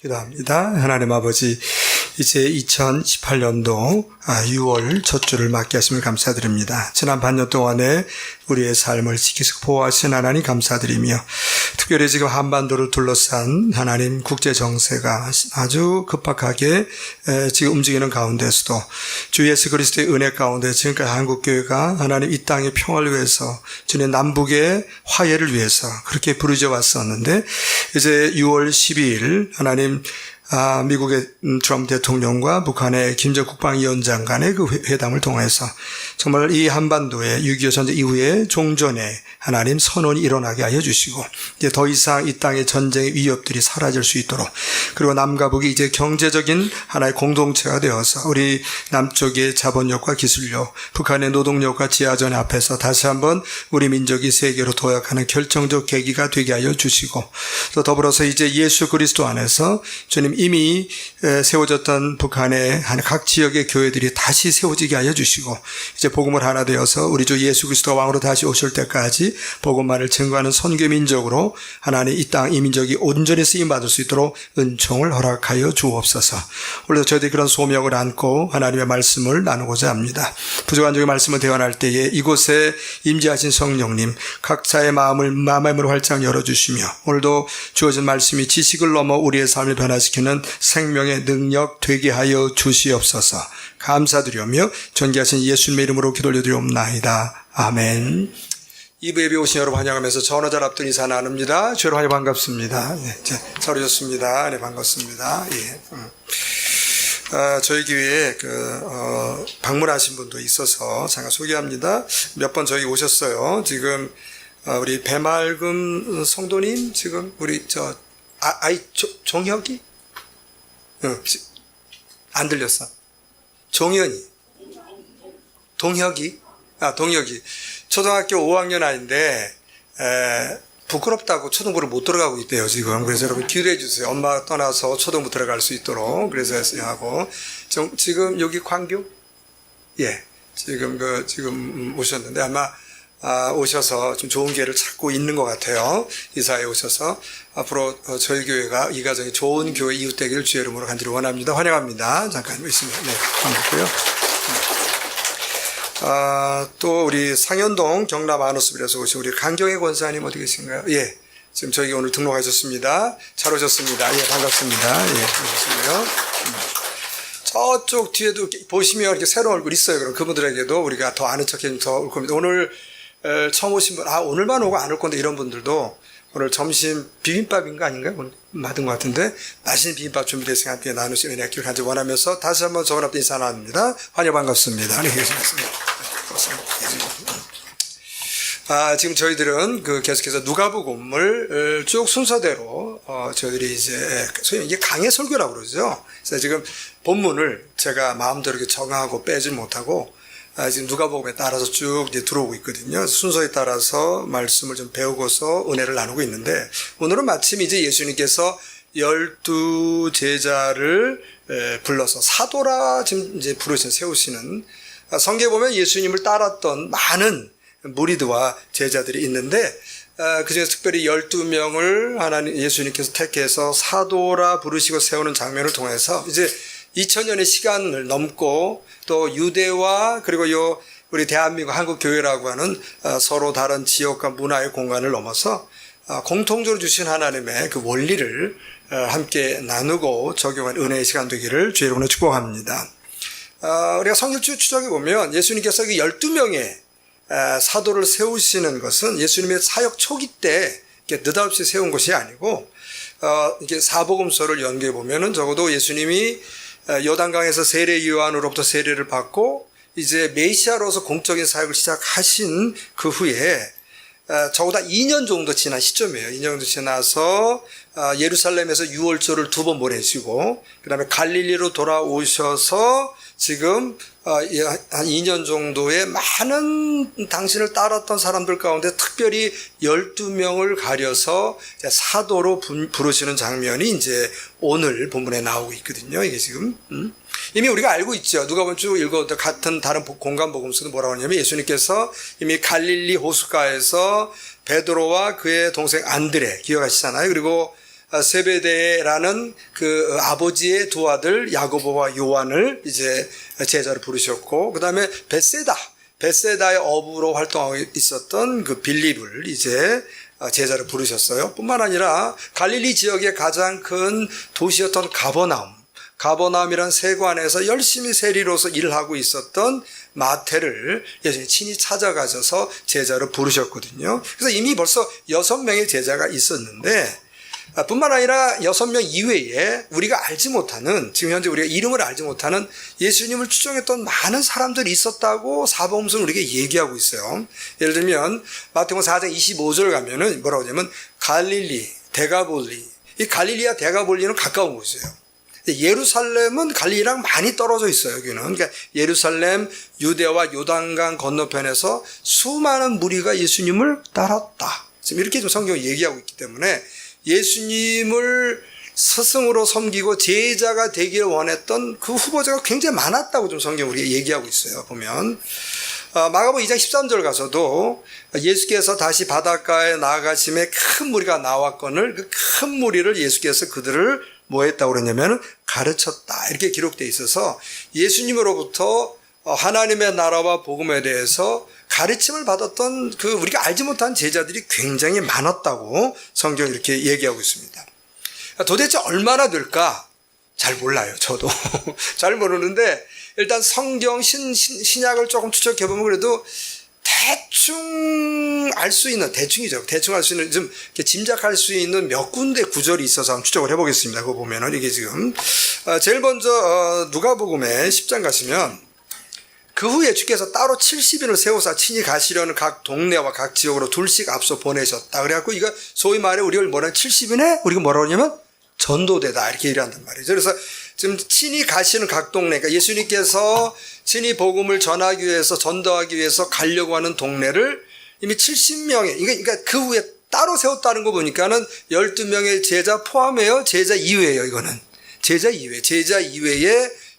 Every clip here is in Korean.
기도합니다. 하나님 아버지, 이제 2018년도 6월 첫 주를 맞게 하심을 감사드립니다. 지난 반년 동안에 우리의 삶을 지키시고 보호하신 하나님 감사드리며, 특별히 지금 한반도를 둘러싼 하나님 국제 정세가 아주 급박하게 지금 움직이는 가운데서도 주 예수 그리스도의 은혜 가운데 지금까지 한국교회가 하나님 이 땅의 평화를 위해서, 주님 남북의 화해를 위해서 그렇게 부르짖어 왔었는데, 이제 6월 12일 하나님 미국의 트럼프 대통령과 북한의 김정은 국방위원장 간의 그 회담을 통해서 정말 이 한반도에 6.25 전쟁 이후에 종전의 하나님 선언이 일어나게 하여 주시고, 이제 더 이상 이 땅의 전쟁의 위협들이 사라질 수 있도록, 그리고 남과 북이 이제 경제적인 하나의 공동체가 되어서 우리 남쪽의 자본력과 기술력, 북한의 노동력과 지하전 앞에서 다시 한번 우리 민족이 세계로 도약하는 결정적 계기가 되게 하여 주시고, 또 더불어서 이제 예수 그리스도 안에서 주님 이미 세워졌던 북한의 각 지역의 교회들이 다시 세워지게 하여 주시고, 이제 복음을 하나 되어서 우리 주 예수 그리스도가 왕으로 다시 오실 때까지 복음만을 증거하는 선교 민족으로 하나님 이 땅 이민족이 온전히 쓰임받을 수 있도록 은총을 허락하여 주옵소서. 오늘도 저희들이 그런 소명을 안고 하나님의 말씀을 나누고자 합니다. 부족한 적의 말씀을 대원할 때에 이곳에 임재하신 성령님, 각자의 마음을 활짝 열어주시며, 오늘도 주어진 말씀이 지식을 넘어 우리의 삶을 변화시키는 생명의 능력 되게 하여 주시옵소서. 감사드리며 존귀하신 예수님의 이름으로 기도 올려드리옵나이다. 아멘. 2부 예배 오신 여러분 환영하면서 전화잘 앞둔 인사 나눕니다. 주여로 환영 반갑습니다. 네, 잘 오셨습니다. 네, 반갑습니다. 예. 저희 교회에 방문하신 분도 있어서 잠깐 소개합니다. 몇 번 저희 오셨어요. 지금 우리 배말금 성도님, 지금 우리 종혁이? 안 들렸어. 종현이. 동혁이? 동혁이. 초등학교 5학년 아이인데, 부끄럽다고 초등부를 못 들어가고 있대요, 지금. 그래서 여러분 기도해 주세요. 엄마가 떠나서 초등부 들어갈 수 있도록. 그래서 하고. 지금 여기 광교? 예. 지금 오셨는데 아마 오셔서 좀 좋은 기회를 찾고 있는 것 같아요. 이사에 오셔서 앞으로 저희 교회가 이 가정이 좋은 교회 이웃 되기를 주의 이름으로 간절히 원합니다. 환영합니다. 잠깐 있습니다. 네, 반갑고요. 또 우리 상현동 경남 안호수빌에서 오신 우리 강경애 권사님 어디 계신가요? 예, 지금 저희 오늘 등록하셨습니다. 잘 오셨습니다. 예, 반갑습니다. 예, 반갑습니다. 저쪽 뒤에도 보시면 이렇게 새로운 얼굴 있어요. 그럼 그분들에게도 우리가 더 아는 척 해주면 더 올 겁니다. 오늘 처음 오신 분, 오늘만 오고 안 올 건데 이런 분들도 오늘 점심 비빔밥인가 아닌가요? 오늘 받은 것 같은데 맛있는 비빔밥 준비되어 함께 나누시 은혜 기를 간절히 원하면서 다시 한번 저번 앞에 인사 나눕니다. 환영 반갑습니다. 네, 반갑습니다. 지금 저희들은 계속해서 누가복음을 쭉 순서대로 저희들이 이제 소위 이게 강해 설교라고 그러죠. 그래서 지금 본문을 제가 마음대로 이렇게 정하고 빼지 못하고 지금 누가복음에 따라서 쭉 이제 들어오고 있거든요. 순서에 따라서 말씀을 좀 배우고서 은혜를 나누고 있는데, 오늘은 마침 이제 예수님께서 12 제자를 불러서 사도라 지금 이제 세우시는, 성경에 보면 예수님을 따랐던 많은 무리드와 제자들이 있는데, 그중에서 특별히 12명을 하나님 예수님께서 택해서 사도라 부르시고 세우는 장면을 통해서 이제 2000년의 시간을 넘고 또 유대와 그리고 우리 대한민국 한국 교회라고 하는 서로 다른 지역과 문화의 공간을 넘어서 공통적으로 주신 하나님의 그 원리를 함께 나누고 적용한 은혜의 시간 되기를 주의 이름으로 축복합니다. 우리가 성경주 추적해 보면 예수님께서 그 12명의 사도를 세우시는 것은 예수님의 사역 초기 때 느닷없이 세운 것이 아니고, 이렇게 사복음서를 연구해 보면은 적어도 예수님이 요단강에서 세례 요한으로부터 세례를 받고 이제 메시아로서 공적인 사역을 시작하신 그 후에 적어도 2년 정도 지난 시점이에요. 2년 정도 지나서 예루살렘에서 유월절을 2번 보내시고, 그 다음에 갈릴리로 돌아오셔서 지금 한 2년 정도의 많은 당신을 따랐던 사람들 가운데 특별히 12명을 가려서 사도로 부르시는 장면이 이제 오늘 본문에 나오고 있거든요. 이게 지금 이미 우리가 알고 있죠. 누가복음 쭉 읽어도 같은 다른 공간 복음서도 뭐라고 하냐면, 예수님께서 이미 갈릴리 호숫가에서 베드로와 그의 동생 안드레 기억하시잖아요. 그리고 세베대라는 그 아버지의 두 아들 야고보와 요한을 이제 제자로 부르셨고, 그 다음에 벳세다의 어부로 활동하고 있었던 그 빌립을 이제 제자로 부르셨어요. 뿐만 아니라 갈릴리 지역의 가장 큰 도시였던 가버나움이란 세관에서 열심히 세리로서 일을 하고 있었던 마태를 예수님이 친히 찾아가셔서 제자로 부르셨거든요. 그래서 이미 벌써 6명의 제자가 있었는데, 뿐만 아니라 6명 이외에 우리가 알지 못하는, 지금 현재 우리가 이름을 알지 못하는 예수님을 추종했던 많은 사람들이 있었다고 사복음서는 우리에게 얘기하고 있어요. 예를 들면 마태복음 4장 25절 가면은 뭐라고 하냐면 갈릴리, 데가볼리, 이 갈릴리와 데가볼리는 가까운 곳이에요. 예루살렘은 갈릴리랑 많이 떨어져 있어요. 여기는. 그러니까 예루살렘, 유대와 요단강 건너편에서 수많은 무리가 예수님을 따랐다. 지금 이렇게 좀 성경이 얘기하고 있기 때문에 예수님을 스승으로 섬기고 제자가 되기를 원했던 그 후보자가 굉장히 많았다고 좀 성경 우리가 얘기하고 있어요. 보면 마가복음 2장 13절 가서도 예수께서 다시 바닷가에 나아가심에 큰 무리가 나왔거늘 그 큰 무리를 예수께서 그들을 뭐 했다고 그러냐면 가르쳤다, 이렇게 기록되어 있어서 예수님으로부터 하나님의 나라와 복음에 대해서 가르침을 받았던 그 우리가 알지 못한 제자들이 굉장히 많았다고 성경이 이렇게 얘기하고 있습니다. 도대체 얼마나 될까? 잘 몰라요. 저도 잘 모르는데 일단 성경 신약을 조금 추적해보면 그래도 대충 알 수 있는, 대충이죠. 대충 알 수 있는, 좀 짐작할 수 있는 몇 군데 구절이 있어서 한번 추적을 해보겠습니다. 그거 보면은 이게 지금 제일 먼저 누가복음에 10장 가시면 그 후에 주께서 따로 70인을 세우사 친히 가시려는 각 동네와 각 지역으로 둘씩 앞서 보내셨다. 그래갖고 이거 소위 말해 우리가 뭐라 70인에 우리가 뭐라고 하냐면 전도대다, 이렇게 얘기한단 말이죠. 그래서 지금 친히 가시는 각 동네, 그러니까 예수님께서 친히 복음을 전하기 위해서, 전도하기 위해서 가려고 하는 동네를 이미 70명의, 그러니까 그 후에 따로 세웠다는 거 보니까는 12명의 제자 포함해요? 제자 이외예요, 이거는. 제자 이외에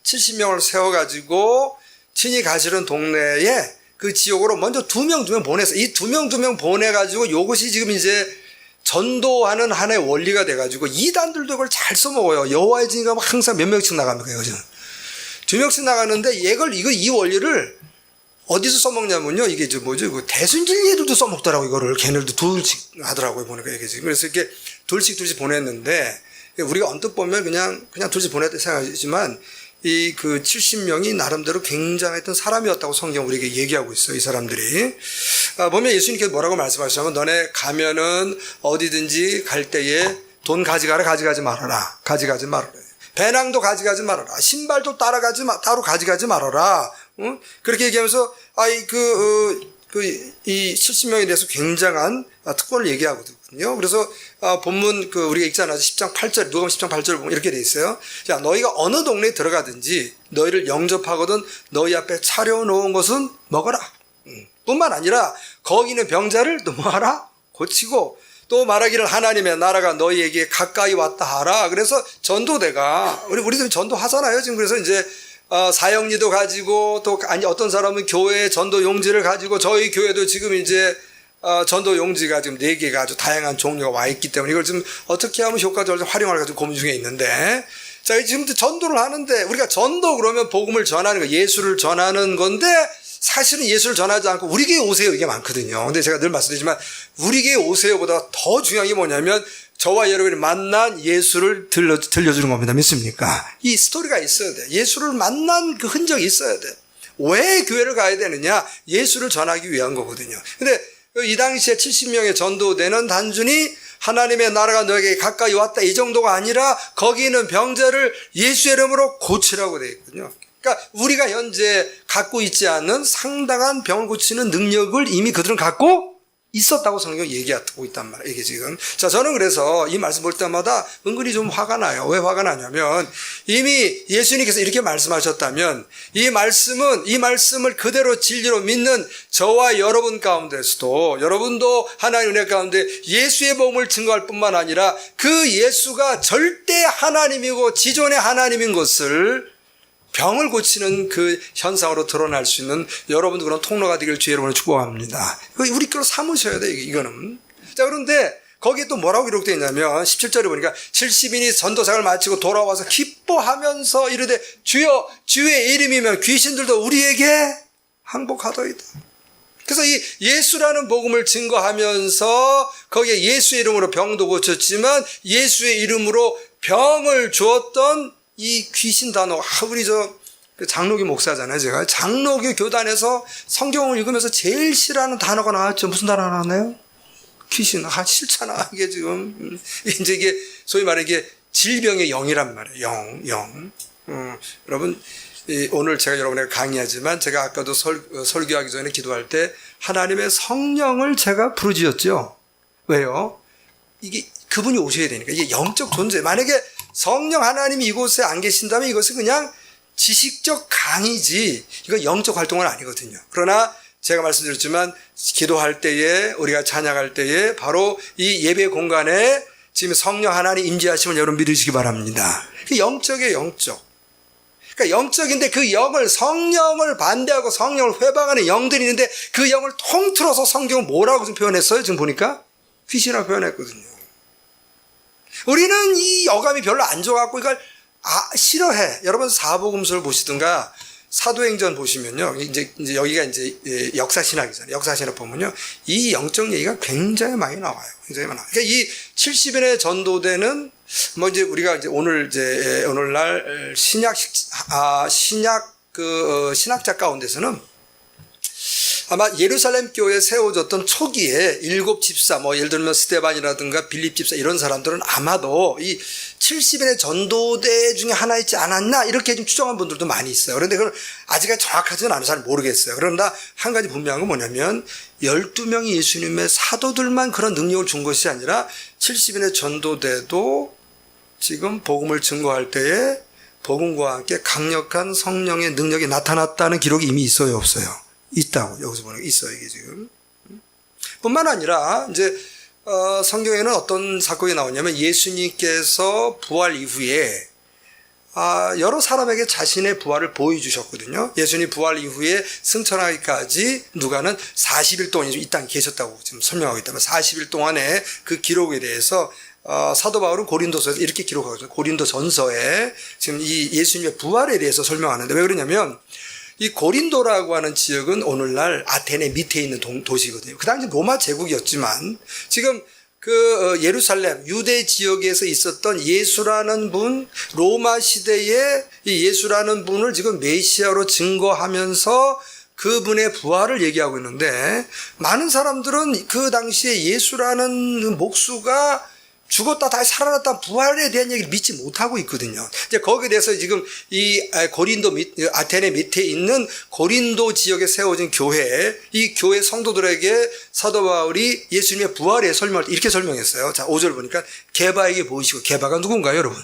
70명을 세워가지고 친히 가시는 동네에 그 지역으로 먼저 2명 보내서, 이 2명 보내가지고 요것이 지금 이제 전도하는 하나의 원리가 돼가지고 이단들도 이걸 잘 써먹어요. 여호와의 증인가 항상 몇 명씩 나갑니까, 이거죠. 2명씩 나가는데 이 원리를 어디서 써먹냐면요. 이게 그 대순진리들도 써먹더라고, 이거를. 걔네들도 둘씩 하더라고요, 보니까 이게 지금. 그래서 이렇게 둘씩 보냈는데, 우리가 언뜻 보면 그냥 둘씩 보냈다 생각하지만, 이 그 70명이 나름대로 굉장했던 사람이었다고 성경 우리에게 얘기하고 있어요, 이 사람들이. 보면 예수님께서 뭐라고 말씀하시냐면, 너네 가면은 어디든지 갈 때에 돈 가져가지 말아라. 배낭도 가져가지 말아라. 신발도 따로 가져가지 말아라. 응? 그렇게 얘기하면서, 이 70명에 대해서 굉장한 특권을 얘기하거든요. 그래서 본문 우리가 읽잖아요. 10장 8절, 누가복음 10장 8절 보면 이렇게 돼 있어요. 자, 너희가 어느 동네에 들어가든지 너희를 영접하거든 너희 앞에 차려놓은 것은 먹어라. 뿐만 아니라 거기 있는 병자를 또 뭐하라? 고치고, 또 말하기를 하나님의 나라가 너희에게 가까이 왔다 하라. 그래서 전도대가, 우리도 전도하잖아요. 지금 그래서 이제 사형리도 가지고, 또 어떤 사람은 교회 전도 용지를 가지고, 저희 교회도 지금 이제 전도 용지가 지금 4개가 아주 다양한 종류가 와 있기 때문에 이걸 좀 어떻게 하면 효과적으로 활용할 가지고 고민 중에 있는데, 자, 지금 전도를 하는데, 우리가 전도 그러면 복음을 전하는 거, 예수를 전하는 건데, 사실은 예수를 전하지 않고 우리 교회 오세요, 이게 많거든요. 근데 제가 늘 말씀드리지만 우리 교회 오세요보다 더 중요한 게 뭐냐면 저와 여러분이 만난 예수를 들려주는 겁니다. 믿습니까? 이 스토리가 있어야 돼. 예수를 만난 그 흔적이 있어야 돼. 왜 교회를 가야 되느냐? 예수를 전하기 위한 거거든요. 근데 이 당시에 70명의 전도대는 단순히 하나님의 나라가 너에게 가까이 왔다, 이 정도가 아니라 거기 있는 병자를 예수의 이름으로 고치라고 되어 있거든요. 그러니까 우리가 현재 갖고 있지 않은 상당한 병을 고치는 능력을 이미 그들은 갖고 있었다고 성경이 얘기하고 있단 말이에요, 이게 지금. 자, 저는 그래서 이 말씀 볼 때마다 은근히 좀 화가 나요. 왜 화가 나냐면, 이미 예수님께서 이렇게 말씀하셨다면, 이 말씀을 그대로 진리로 믿는 저와 여러분 가운데서도, 여러분도 하나님의 은혜 가운데 예수의 복음을 증거할 뿐만 아니라 그 예수가 절대 하나님이고 지존의 하나님인 것을 병을 고치는 그 현상으로 드러날 수 있는 여러분도 그런 통로가 되길 주의 이름으로 축복합니다. 우리 거로 삼으셔야 돼요, 이거는. 자, 그런데 거기에 또 뭐라고 기록되어 있냐면 17절에 보니까 70인이 전도상을 마치고 돌아와서 기뻐하면서 이르되 주여 주의 이름이면 귀신들도 우리에게 항복하더이다. 그래서 이 예수라는 복음을 증거하면서 거기에 예수의 이름으로 병도 고쳤지만 예수의 이름으로 병을 주었던 이 귀신 단어, 우리 그 장로교 목사잖아요. 제가 장로교 교단에서 성경을 읽으면서 제일 싫어하는 단어가 나왔죠. 무슨 단어가 나왔나요? 귀신. 싫잖아. 이게 지금 이제 이게 소위 말해 이게 질병의 영이란 말이에요. 영. 여러분 오늘 제가 여러분에게 강의하지만 제가 아까도 설교하기 전에 기도할 때 하나님의 성령을 제가 부르짖었죠. 왜요? 이게 그분이 오셔야 되니까. 이게 영적 존재. 만약에 성령 하나님이 이곳에 안 계신다면 이것은 그냥 지식적 강의지 이건 영적 활동은 아니거든요. 그러나 제가 말씀드렸지만 기도할 때에 우리가 찬양할 때에 바로 이 예배 공간에 지금 성령 하나님 임재하심을 여러분 믿으시기 바랍니다. 그 영적이에요. 영적. 그러니까 영적인데 그 영을 성령을 반대하고 성령을 회방하는 영들이 있는데 그 영을 통틀어서 성경은 뭐라고 좀 표현했어요? 지금 보니까 귀신이라고 표현했거든요. 우리는 이 어감이 별로 안 좋아갖고 이걸 싫어해. 여러분 사복음서를 보시든가 사도행전 보시면요. 이제 여기가 이제 역사신학이잖아요. 역사신학 보면요. 이 영적 얘기가 굉장히 많이 나와요. 굉장히 많아요. 그러니까 이 70인의 전도대는 뭐 이제 우리가 이제 오늘날 신학자 가운데서는 아마 예루살렘 교회에 세워졌던 초기에 7 집사, 뭐 예를 들면 스데반이라든가 빌립 집사 이런 사람들은 아마도 이 70인의 전도대 중에 하나 있지 않았나 이렇게 좀 추정한 분들도 많이 있어요. 그런데 그건 아직까지 정확하지는 않아서 잘 모르겠어요. 그러나 한 가지 분명한 건 뭐냐면 12명의 예수님의 사도들만 그런 능력을 준 것이 아니라 70인의 전도대도 지금 복음을 증거할 때에 복음과 함께 강력한 성령의 능력이 나타났다는 기록이 이미 있어요, 없어요? 있다고 여기서 보는 게 있어요. 이게 지금 뿐만 아니라 이제 성경에는 어떤 사건이 나오냐면 예수님께서 부활 이후에 여러 사람에게 자신의 부활을 보여주셨거든요. 예수님 부활 이후에 승천하기까지 누가는 40일 동안 이 땅에 계셨다고 지금 설명하고 있다면 40일 동안의 그 기록에 대해서 사도 바울은 고린도서에서 이렇게 기록하거든요. 고린도 전서에 지금 이 예수님의 부활에 대해서 설명하는데 왜 그러냐면 이 고린도라고 하는 지역은 오늘날 아테네 밑에 있는 도시거든요. 그 당시 로마 제국이었지만 지금 그 예루살렘 유대 지역에서 있었던 예수라는 분, 로마 시대에 이 예수라는 분을 지금 메시아로 증거하면서 그분의 부활을 얘기하고 있는데 많은 사람들은 그 당시에 예수라는 목수가 죽었다 다시 살아났다 부활에 대한 얘기를 믿지 못하고 있거든요. 이제 거기에 대해서 지금 이 아테네 밑에 있는 고린도 지역에 세워진 교회, 이 교회 성도들에게 사도 바울이 예수님의 부활에 설명할 때 이렇게 설명했어요. 자, 5절 보니까 게바에게 보이시고, 게바가 누군가요, 여러분?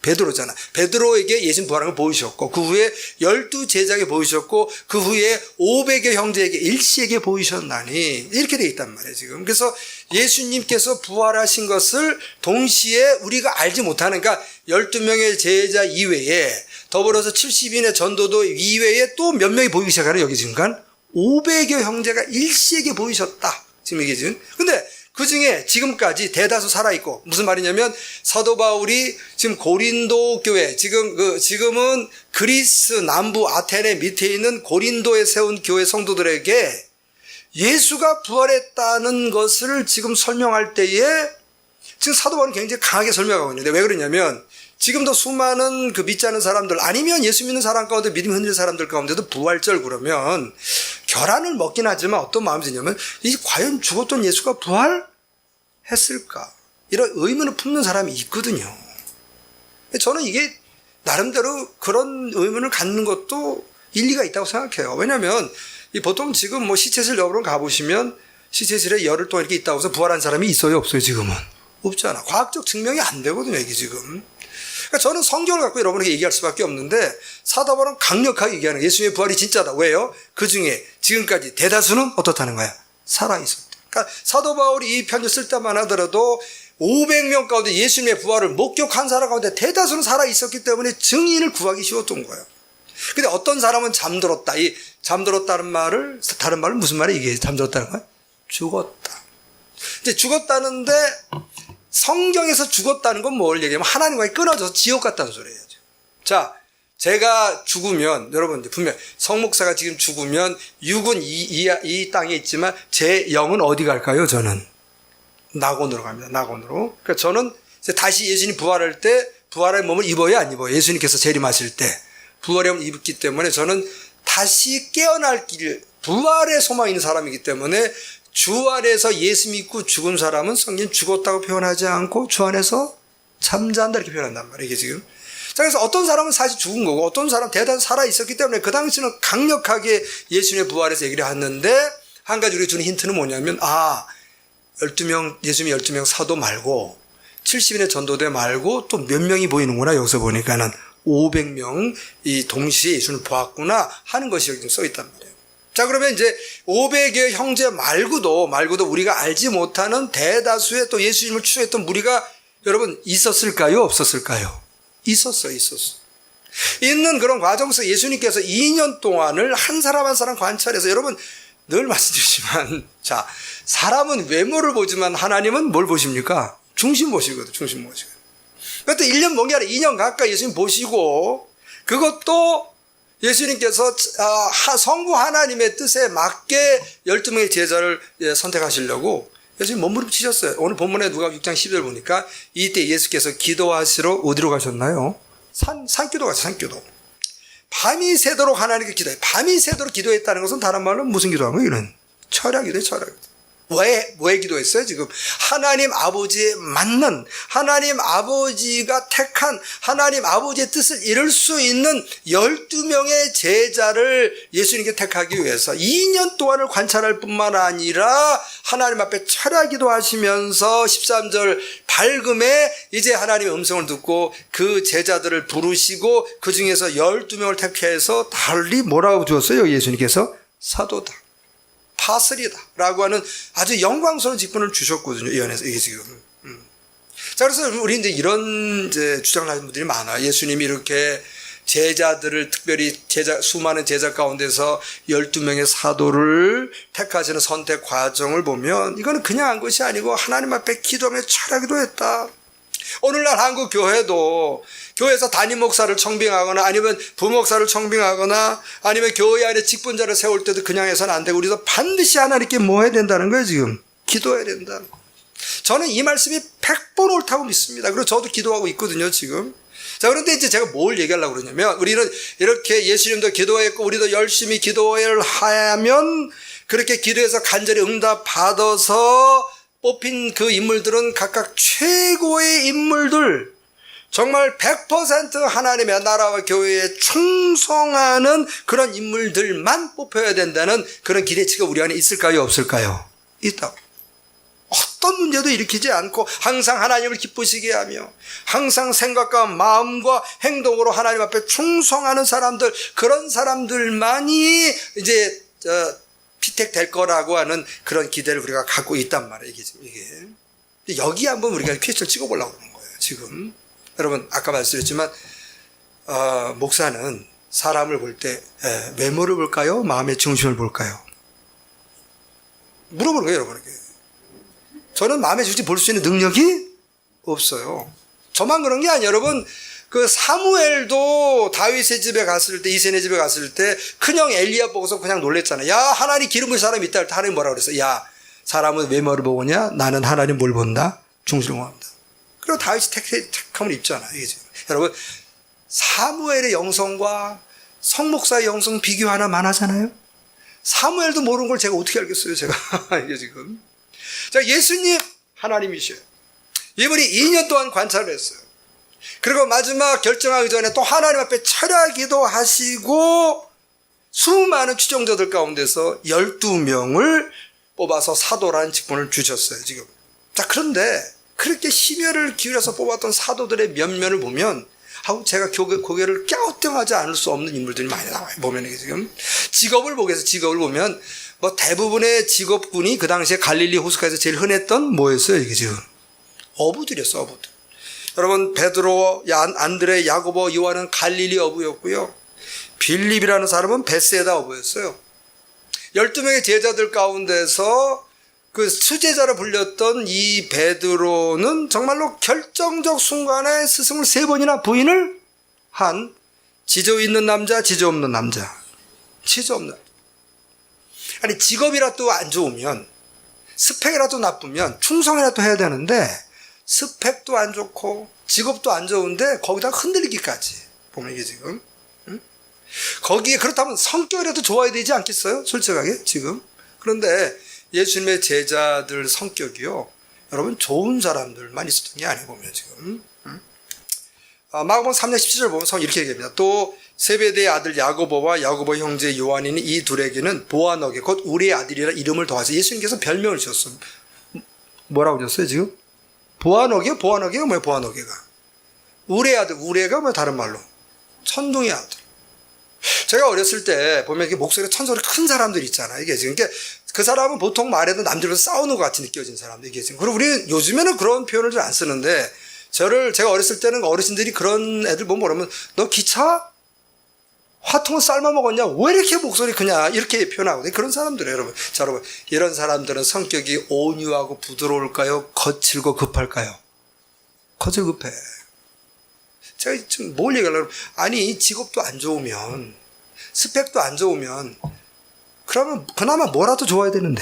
베드로잖아. 베드로에게 예수님 부활한 걸 보이셨고 그 후에 12제자에게 보이셨고 그 후에 500여 형제에게 일시에게 보이셨나니 이렇게 돼 있단 말이에요 지금. 그래서 예수님께서 부활하신 것을 동시에 우리가 알지 못하는, 그러니까 12명의 제자 이외에 더불어서 70인의 전도도 이외에 또 몇 명이 보이기 시작하는 여기 지금 500여 형제가 일시에게 보이셨다. 지금 이게 지금. 근데 그 중에 지금까지 대다수 살아있고, 무슨 말이냐면 사도 바울이 지금 고린도 교회, 지금은 그리스 남부 아테네 밑에 있는 고린도에 세운 교회 성도들에게 예수가 부활했다는 것을 지금 설명할 때에 지금 사도 바울은 굉장히 강하게 설명하고 있는데 왜 그러냐면 지금도 수많은 그 믿지 않는 사람들 아니면 예수 믿는 사람 가운데 믿음이 흔들린 사람들 가운데도 부활절 그러면 계란을 먹긴 하지만 어떤 마음이 드냐면 이 과연 죽었던 예수가 부활했을까? 이런 의문을 품는 사람이 있거든요. 저는 이게 나름대로 그런 의문을 갖는 것도 일리가 있다고 생각해요. 왜냐하면 보통 지금 뭐 시체실 여러분 가보시면 시체실에 열흘 동안 이렇게 있다고 해서 부활한 사람이 있어요, 없어요? 지금은 없잖아. 과학적 증명이 안 되거든요, 이게 지금. 그러니까 저는 성경을 갖고 여러분에게 얘기할 수밖에 없는데 사도 바울은 강력하게 얘기하는 거예요. 예수님의 부활이 진짜다. 왜요? 그 중에 지금까지 대다수는 어떻다는 거야? 살아있었다. 그러니까 사도 바울이 이 편지 쓸 때만 하더라도 500명 가운데 예수님의 부활을 목격한 사람 가운데 대다수는 살아있었기 때문에 증인을 구하기 쉬웠던 거예요. 근데 어떤 사람은 잠들었다. 이 잠들었다는 말을, 다른 말은 무슨 말이에요? 이게 잠들었다는 거야? 죽었다. 이제 죽었다는데 성경에서 죽었다는 건 뭘 얘기하면 하나님과의 끊어져서 지옥 갔다는 소리예요. 자, 제가 죽으면 여러분 분명 성목사가 지금 죽으면 육은 이 땅에 있지만 제 영은 어디 갈까요? 저는 낙원으로 갑니다. 낙원으로. 그러니까 저는 이제 다시 예수님 부활할 때 부활의 몸을 입어요, 안 입어요? 예수님께서 재림하실 때 부활의 몸을 입기 때문에 저는 다시 깨어날 길, 부활의 소망이 있는 사람이기 때문에 주 안에서 예수 믿고 죽은 사람은 성경 죽었다고 표현하지 않고 주 안에서 잠자한다 이렇게 표현한단 말이에요, 이게 지금. 자, 그래서 어떤 사람은 사실 죽은 거고 어떤 사람은 대단히 살아 있었기 때문에 그 당시는 강력하게 예수님의 부활에서 얘기를 했는데 한 가지 우리가 주는 힌트는 뭐냐면 12명, 예수님의 12명 사도 말고 70인의 전도대 말고 또 몇 명이 보이는구나. 여기서 보니까는 500명이 동시에 예수님을 보았구나 하는 것이 여기 써 있단 말이에요. 자, 그러면 이제 500의 형제 말고도 우리가 알지 못하는 대다수의 또 예수님을 추구했던 무리가 여러분 있었을까요? 없었을까요? 있었어요. 있는 그런 과정 속에서 예수님께서 2년 동안을 한 사람 한 사람 관찰해서 여러분 늘 말씀드리지만 자, 사람은 외모를 보지만 하나님은 뭘 보십니까? 중심 보시거든. 중심 보시거든. 그것도 1년 본 게 아니라 2년 가까이 예수님 보시고 그것도 예수님께서 성부 하나님의 뜻에 맞게 12명의 제자를 선택하시려고 예수님 몸부림치셨어요. 오늘 본문에 누가 6장 10절 보니까 이때 예수께서 기도하시러 어디로 가셨나요? 산기도 가셨어요. 산기도. 밤이 새도록 하나님께 기도해. 밤이 새도록 기도했다는 것은 다른 말로 무슨 기도한 거예요? 이는 철야기도예요. 철야기도. 왜 기도했어요? 지금 하나님 아버지에 맞는 하나님 아버지가 택한 하나님 아버지의 뜻을 이룰 수 있는 12명의 제자를 예수님께 택하기 위해서 2년 동안을 관찰할 뿐만 아니라 하나님 앞에 철야기도 하시면서 13절 밝음에 이제 하나님의 음성을 듣고 그 제자들을 부르시고 그 중에서 12명을 택해서 달리 뭐라고 주었어요? 예수님께서 사도다, 파슬이다 라고 하는 아주 영광스러운 직분을 주셨거든요. 이 안에서 이게 지금. 자, 그래서 우리 이제 이런 이제 주장을 하는 분들이 많아요. 예수님이 이렇게 제자들을 특별히 수많은 제자 가운데서 12명의 사도를 택하시는 선택 과정을 보면 이거는 그냥 한 것이 아니고 하나님 앞에 기도하며 철야기도 했다. 오늘날 한국 교회도 교회에서 담임 목사를 청빙하거나 아니면 부목사를 청빙하거나 아니면 교회 안에 직분자를 세울 때도 그냥 해서는 안 되고 우리도 반드시 하나님께 뭐 해야 된다는 거예요. 지금 기도해야 된다. 저는 이 말씀이 100번 옳다고 믿습니다. 그리고 저도 기도하고 있거든요. 지금. 자, 그런데 이제 제가 뭘 얘기하려고 그러냐면 우리는 이렇게 예수님도 기도했고 우리도 열심히 기도를 하면 그렇게 기도해서 간절히 응답 받아서 뽑힌 그 인물들은 각각 최고의 인물들, 정말 100% 하나님의 나라와 교회에 충성하는 그런 인물들만 뽑혀야 된다는 그런 기대치가 우리 안에 있을까요? 없을까요? 있다고. 어떤 문제도 일으키지 않고 항상 하나님을 기쁘시게 하며 항상 생각과 마음과 행동으로 하나님 앞에 충성하는 사람들, 그런 사람들만이 이제 피택될 거라고 하는 그런 기대를 우리가 갖고 있단 말이에요. 이게. 여기 한번 우리가 퀘스천을 찍어보려고 그러는 거예요. 지금. 여러분, 아까 말씀드렸지만, 목사는 사람을 볼 때, 외모를 볼까요? 마음의 중심을 볼까요? 물어보는 거예요, 여러분에게. 저는 마음의 중심 볼 수 있는 능력이 없어요. 저만 그런 게 아니에요. 여러분, 그 사무엘도 다윗의 집에 갔을 때, 이세네 집에 갔을 때 큰형 엘리야 보고서 그냥 놀랬잖아요. 야, 하나님 기름 부은 사람이 있다 할 때 하나님 뭐라고 그랬어요? 야, 사람은 외모를 보느냐? 나는 하나님 뭘 본다? 중심을 본다. 그리고 다윗이 택함을 입잖아요. 이게 지금. 여러분, 사무엘의 영성과 성목사의 영성 비교 하나만 하잖아요. 사무엘도 모르는 걸 제가 어떻게 알겠어요, 제가. 이게 지금. 자, 예수님 하나님이셔요. 이분이 2년 동안 관찰을 했어요. 그리고 마지막 결정하기 전에 또 하나님 앞에 철야기도 하시고 수많은 추종자들 가운데서 12명을 뽑아서 사도라는 직분을 주셨어요, 지금. 자, 그런데 그렇게 심혈을 기울여서 뽑았던 사도들의 면면을 보면 제가 고개를 갸우뚱하지 않을 수 없는 인물들이 많이 나와요. 보면 이게 지금 직업을 보면 뭐 대부분의 직업군이 그 당시에 갈릴리 호숫가에서 제일 흔했던 뭐였어요? 이게 지금 어부들이었어, 어부들. 여러분, 베드로, 안드레, 야고보, 요한은 갈릴리 어부였고요. 빌립이라는 사람은 베세다 어부였어요. 12명의 제자들 가운데서 그 수제자로 불렸던 이 베드로는 정말로 결정적 순간에 스승을 3번이나 부인을 한 지조 있는 남자, 지조 없는 남자. 지조 없는. 아니, 직업이라도 안 좋으면, 스펙이라도 나쁘면 충성이라도 해야 되는데, 스펙도 안 좋고 직업도 안 좋은데 거기다 흔들리기까지. 보면 이게 지금. 응? 거기에 그렇다면 성격이라도 좋아야 되지 않겠어요? 솔직하게 지금. 그런데 예수님의 제자들 성격이요, 여러분 좋은 사람들만 있었던 게 아니고 보면 지금. 마가복음 3장 17절 보면 성 이렇게 얘기합니다. 또 세베대의 아들 야고보와 야고보 형제 요한이니 이 둘에게는 보아너게 곧 우리의 아들이라 이름을 더하셔. 예수님께서 별명을 지었어요. 뭐라고 지었어요 지금? 보아너게? 보아너게가 뭐예요? 보아너게가 우리의 아들. 우리가 뭐 다른 말로 천둥의 아들. 제가 어렸을 때 보면 이렇게 목소리가 천소리 큰 사람들 있잖아요. 이게 지금 그 사람은 보통 말해도 남들과 싸우는 것 같이 느껴진 사람들. 이게 지금. 그리고 우리 요즘에는 그런 표현을 잘 안 쓰는데, 제가 어렸을 때는 어르신들이 그런 애들 보면 뭐라면, 너 기차? 화통을 삶아 먹었냐? 왜 이렇게 목소리 크냐? 이렇게 표현하거든요. 그런 사람들이에요, 여러분. 자, 여러분. 이런 사람들은 성격이 온유하고 부드러울까요? 거칠고 급할까요? 거칠고 급해. 제가 지금 뭘 얘기하려고, 아니, 직업도 안 좋으면, 스펙도 안 좋으면, 그러면 그나마 뭐라도 좋아야 되는데,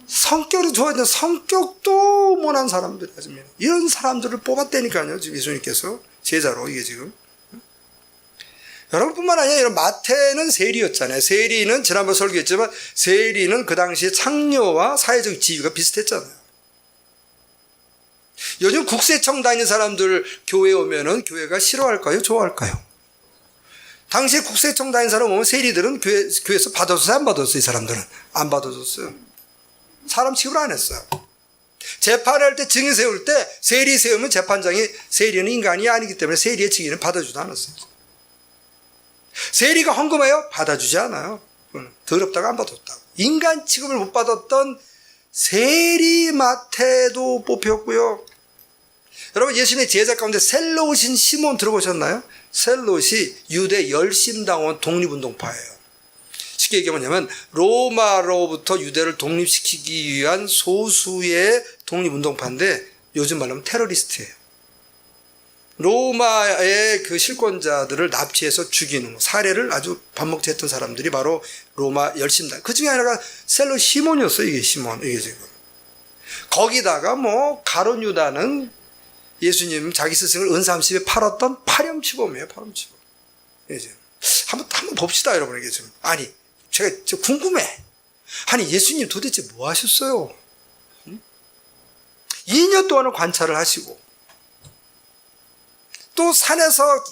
성격이 좋아야 되는데, 성격도 못한 사람들이 아닙니다. 이런 사람들을 뽑았다니까요, 지금 예수님께서. 제자로, 이게 지금. 여러분뿐만 아니라 이런 마태는 세리였잖아요. 세리는 지난번 설교했지만, 세리는 그 당시에 창녀와 사회적 지위가 비슷했잖아요. 요즘 국세청 다니는 사람들 교회에 오면은 교회가 싫어할까요? 좋아할까요? 당시에 국세청 다니는 사람 오면 세리들은 교회에서 받아줬어요? 안 받았어요? 이 사람들은 안 받아줬어요. 사람 취급을 안 했어요. 재판할 때 증인 세울 때 세리 세우면 재판장이, 세리는 인간이 아니기 때문에 세리의 증인을 받아주지 않았어요. 세리가 헌금해요? 받아주지 않아요. 더럽다고 안 받았다고. 인간 취급을 못 받았던 세리 마태도 뽑혔고요. 여러분, 예수님의 제자 가운데 셀롯인 시몬 들어보셨나요? 셀롯이 유대 열심당원 독립운동파예요. 쉽게 얘기하면 로마로부터 유대를 독립시키기 위한 소수의 독립운동파인데 요즘 말로 하면 테러리스트예요. 로마의 그 실권자들을 납치해서 죽이는 사례를 아주 반복해서 했던 사람들이 바로 로마 열심당. 그 중에 하나가 셀롯 시몬이었어요. 이게 시몬. 이게 지금. 거기다가 가룟 유다는 예수님 자기 스승을 은삼십에 팔았던 파렴치범이에요. 파렴치범. 이제 한번 봅시다, 여러분. 이게 좀. 아니, 제가 궁금해. 아니, 예수님 도대체 뭐 하셨어요? 2년 동안을 관찰을 하시고 또 산에서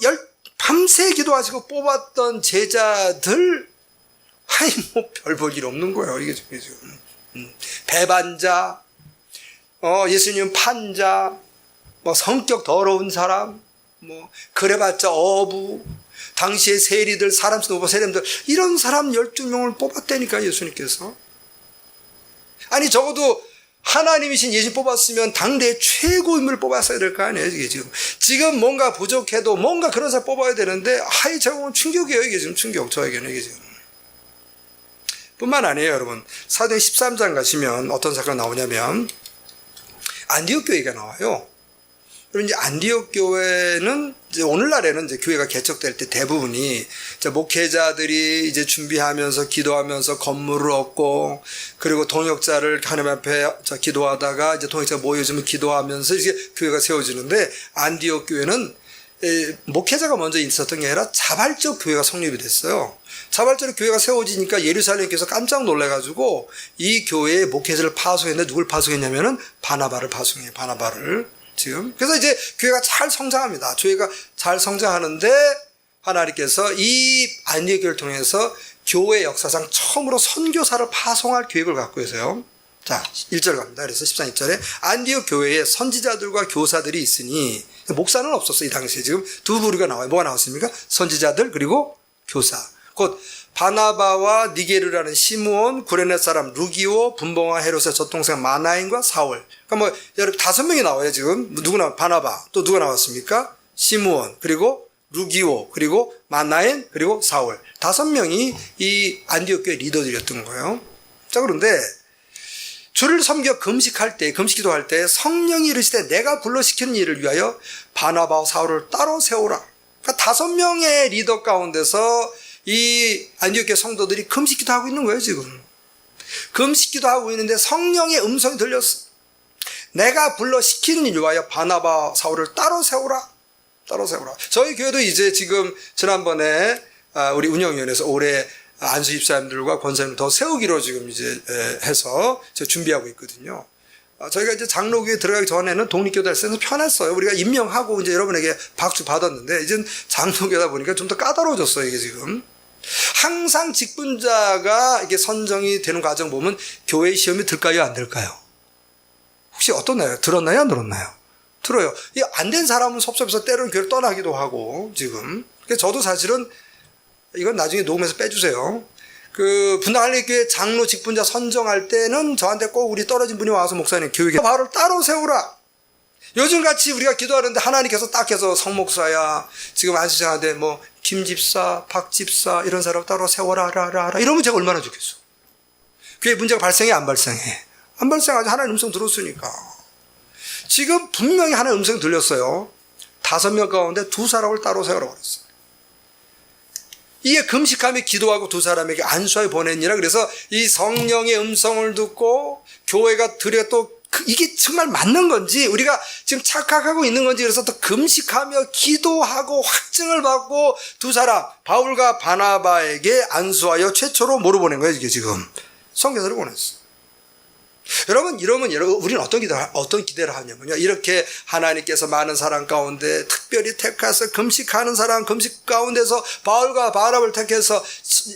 밤새 기도하시고 뽑았던 제자들, 아니 별 볼 일 없는 거예요. 이게 지금 배반자, 예수님 판자, 성격 더러운 사람, 그래봤자 어부, 당시의 세리들, 사람 쓰는 세리들, 이런 사람 12명을 뽑았다니까 예수님께서. 아니 적어도 하나님이신 예수 뽑았으면 당대 최고 인물을 뽑았어야 될 거 아니에요. 이게 지금 뭔가 부족해도 뭔가 그런 사람 뽑아야 되는데, 제가 충격이에요. 이게 지금 충격, 저에게는 이게 지금. 뿐만 아니에요, 여러분. 사도행 13장 가시면 어떤 사건이 나오냐면 안디옥 교회가 나와요. 그리고 이제 안디옥 교회는 이제 오늘날에는 이제 교회가 개척될 때 대부분이 이제 목회자들이 이제 준비하면서 기도하면서 건물을 얻고, 그리고 동역자를 하나님 앞에 기도하다가 이제 동역자가 모여지면 기도하면서 이제 교회가 세워지는데, 안디옥 교회는 목회자가 먼저 있었던 게 아니라 자발적 교회가 성립이 됐어요. 자발적으로 교회가 세워지니까 예루살렘께서 깜짝 놀래가지고 이 교회의 목회자를 파송했는데, 누굴 파송했냐면은 바나바를 파송해요. 바나바를. 지금. 그래서 이제 교회가 잘 성장합니다. 교회가 잘 성장하는데 하나님께서 이 안디옥 교회를 통해서 교회 역사상 처음으로 선교사를 파송할 계획을 갖고 계세요. 자, 1절 갑니다. 그래서 14, 1절에 안디옥 교회에 선지자들과 교사들이 있으니, 목사는 없었어요. 이 당시에. 지금 두 부류가 나와요. 뭐가 나왔습니까? 선지자들 그리고 교사. 곧 바나바와 니게르라는 시므온, 구레네 사람 루기오, 분봉아 헤롯의 젖동생 마나인과 사울. 그러니까 여러분 5명이 나와요. 지금 누구나 바나바, 또 누가 나왔습니까? 시므온, 그리고 루기오, 그리고 마나인, 그리고 사울. 5명이 이 안디옥 교회 리더들이었던 거예요. 자, 그런데 주를 섬겨 금식 기도할 때 성령이 이르시되 내가 불러시키는 일을 위하여 바나바와 사울을 따로 세우라. 그러니까 5명의 리더 가운데서 이 안디옥 성도들이 금식 기도하고 있는 거예요, 지금. 금식 기도하고 있는데 성령의 음성이 들렸어. 내가 불러시키는 일을 위하여 바나바와 사울을 따로 세우라. 따로 세우라. 저희 교회도 이제 지금 지난번에 우리 운영위원회에서 올해 안수 집사님들과 권사님들 더 세우기로 지금 이제 해서 준비하고 있거든요. 저희가 이제 장로교에 들어가기 전에는 독립교도 할 때는 편했어요. 우리가 임명하고 이제 여러분에게 박수 받았는데 이제는 장로교다 보니까 좀 더 까다로워졌어요, 이게 지금. 항상 직분자가 이게 선정이 되는 과정 보면 교회 시험이 들까요, 안 들까요? 혹시 어떻나요? 들었나요, 안 들었나요? 들어요. 안 된 사람은 섭섭해서 때로는 교회를 떠나기도 하고, 지금. 저도 사실은, 이건 나중에 녹음해서 빼주세요. 분당할례교회 장로 직분자 선정할 때는 저한테 꼭 우리 떨어진 분이 와서 목사님, 교육에 바로 따로 세우라. 요즘같이 우리가 기도하는데 하나님께서 딱 해서 성목사야, 지금 안수생한테 뭐, 김집사, 박집사, 이런 사람 따로 세워라, 이러면 제가 얼마나 좋겠어. 교회 문제가 발생해, 안 발생해? 안 발생하지. 하나님 음성 들었으니까. 지금 분명히 하나님 음성이 들렸어요. 5명 가운데 2사람을 따로 세우라고 그랬어요. 이게 금식하며 기도하고 2사람에게 안수하여 보냈니라. 그래서 이 성령의 음성을 듣고 교회가 또 이게 정말 맞는 건지 우리가 지금 착각하고 있는 건지 그래서 또 금식하며 기도하고 확증을 받고 2사람 바울과 바나바에게 안수하여 최초로 뭐로 보낸 거예요? 이게 지금 선교사를 보냈어요. 여러분, 이러면 우리는 어떤 기대를 하냐면요. 이렇게 하나님께서 많은 사람 가운데 특별히 택해서 금식하는 사람, 금식 가운데서 바울과 바나바를 택해서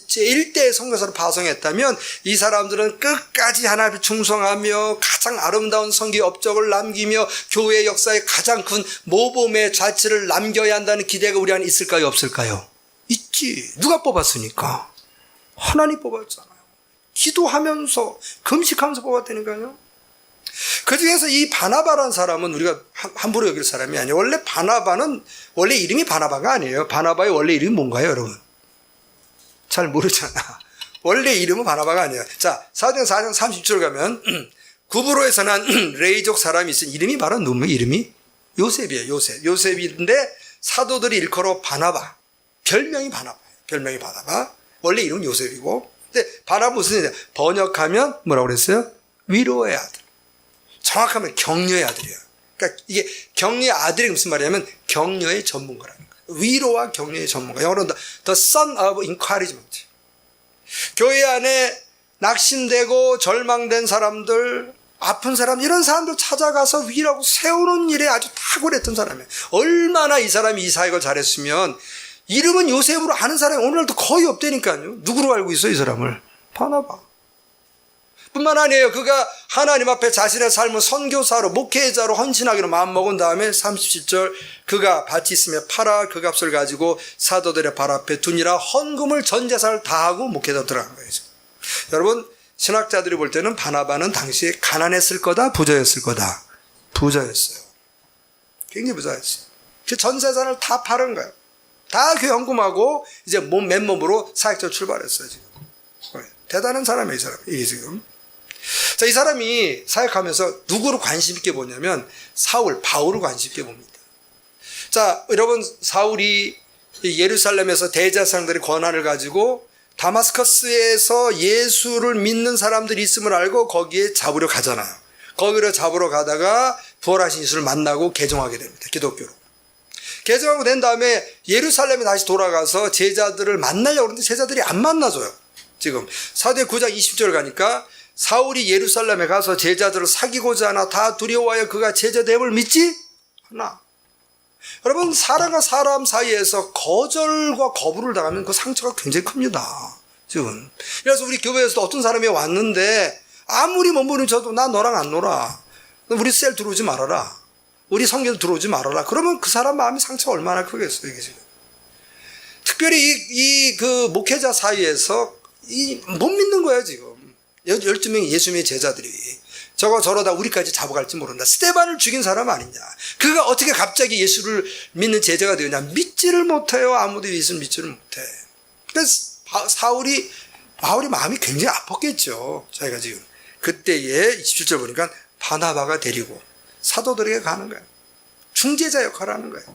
제1대의 선교사로 파송했다면 이 사람들은 끝까지 하나님께 충성하며 가장 아름다운 선교 업적을 남기며 교회 역사에 가장 큰 모범의 자취를 남겨야 한다는 기대가 우리 안에 있을까요, 없을까요? 있지. 누가 뽑았으니까? 하나님 뽑았잖아. 기도하면서 금식하면서 뽑았다니까요. 그 중에서 이 바나바라는 사람은 우리가 함부로 여길 사람이 아니에요. 원래 이름이 바나바가 아니에요. 바나바의 원래 이름이 뭔가요, 여러분? 잘 모르잖아. 원래 이름은 바나바가 아니에요. 자, 사도행 4장 30절 가면 구브로에서 난 레이족 사람이 있으니 이름이 바로 누구예요? 이름이 요셉이에요. 요셉인데 사도들이 일컬어 바나바. 별명이 바나바. 원래 이름은 요셉이고. 근데 바나바 무슨 일이냐? 번역하면 뭐라고 그랬어요? 위로의 아들. 정확하면 격려의 아들이에요. 그러니까 이게 격려의 아들이 무슨 말이냐면 격려의 전문가라는 거예요. 위로와 격려의 전문가. 영어로는 the son of encouragement. 교회 안에 낙심되고 절망된 사람들, 아픈 사람, 이런 사람들 찾아가서 위로하고 세우는 일에 아주 탁월했던 사람이에요. 얼마나 이 사람이 이 사역을 잘했으면 이름은 요셉으로 아는 사람이 오늘도 거의 없다니까요. 누구로 알고 있어요, 이 사람을? 바나바. 뿐만 아니에요. 그가 하나님 앞에 자신의 삶을 선교사로, 목회자로 헌신하기로 마음먹은 다음에 37절 그가 밭이 있으며 팔아 그 값을 가지고 사도들의 발 앞에 두니라 헌금을 전 재산을 다하고 목회자 들어간 거예요. 여러분, 신학자들이 볼 때는 바나바는 당시에 가난했을 거다, 부자였을 거다? 부자였어요. 굉장히 부자였어요. 그 전 재산을 다 팔은 거예요. 다 교회 헌금하고 이제 맨몸으로 사역자로 출발했어요, 지금. 대단한 사람이에요, 이 사람. 이게 지금. 자, 이 사람이 사역하면서 누구를 관심 있게 보냐면 바울을 관심 있게 봅니다. 자, 여러분, 사울이 예루살렘에서 대제사장들의 권한을 가지고 다마스커스에서 예수를 믿는 사람들이 있음을 알고 거기에 잡으러 가잖아요. 거기로 잡으러 가다가 부활하신 예수를 만나고 개종하게 됩니다, 기독교로. 개종하고 된 다음에 예루살렘에 다시 돌아가서 제자들을 만나려고 하는데 제자들이 안 만나줘요. 지금 사도행 9장 20절 가니까 사울이 예루살렘에 가서 제자들을 사귀고자 하나 다 두려워하여 그가 제자됨을 믿지 않아. 여러분, 사람과 사람 사이에서 거절과 거부를 당하면 그 상처가 굉장히 큽니다, 지금. 그래서 우리 교회에서도 어떤 사람이 왔는데 아무리 몸부림 쳐도 나 너랑 안 놀아. 우리 셀 들어오지 말아라. 우리 성교도 들어오지 말아라. 그러면 그 사람 마음이 상처가 얼마나 크겠어요, 이게 지금. 특별히 그 목회자 사이에서 못 믿는 거예요, 지금. 12명의 예수님의 제자들이. 저러다 우리까지 잡아갈지 모른다. 스데반을 죽인 사람 아니냐. 그가 어떻게 갑자기 예수를 믿는 제자가 되었냐. 믿지를 못해요. 아무도 예수를 믿지를 못해. 그래서 바울이 마음이 굉장히 아팠겠죠, 자기가 지금. 그때에 27절 보니까 바나바가 데리고 사도들에게 가는 거예요. 중재자 역할을 하는 거예요.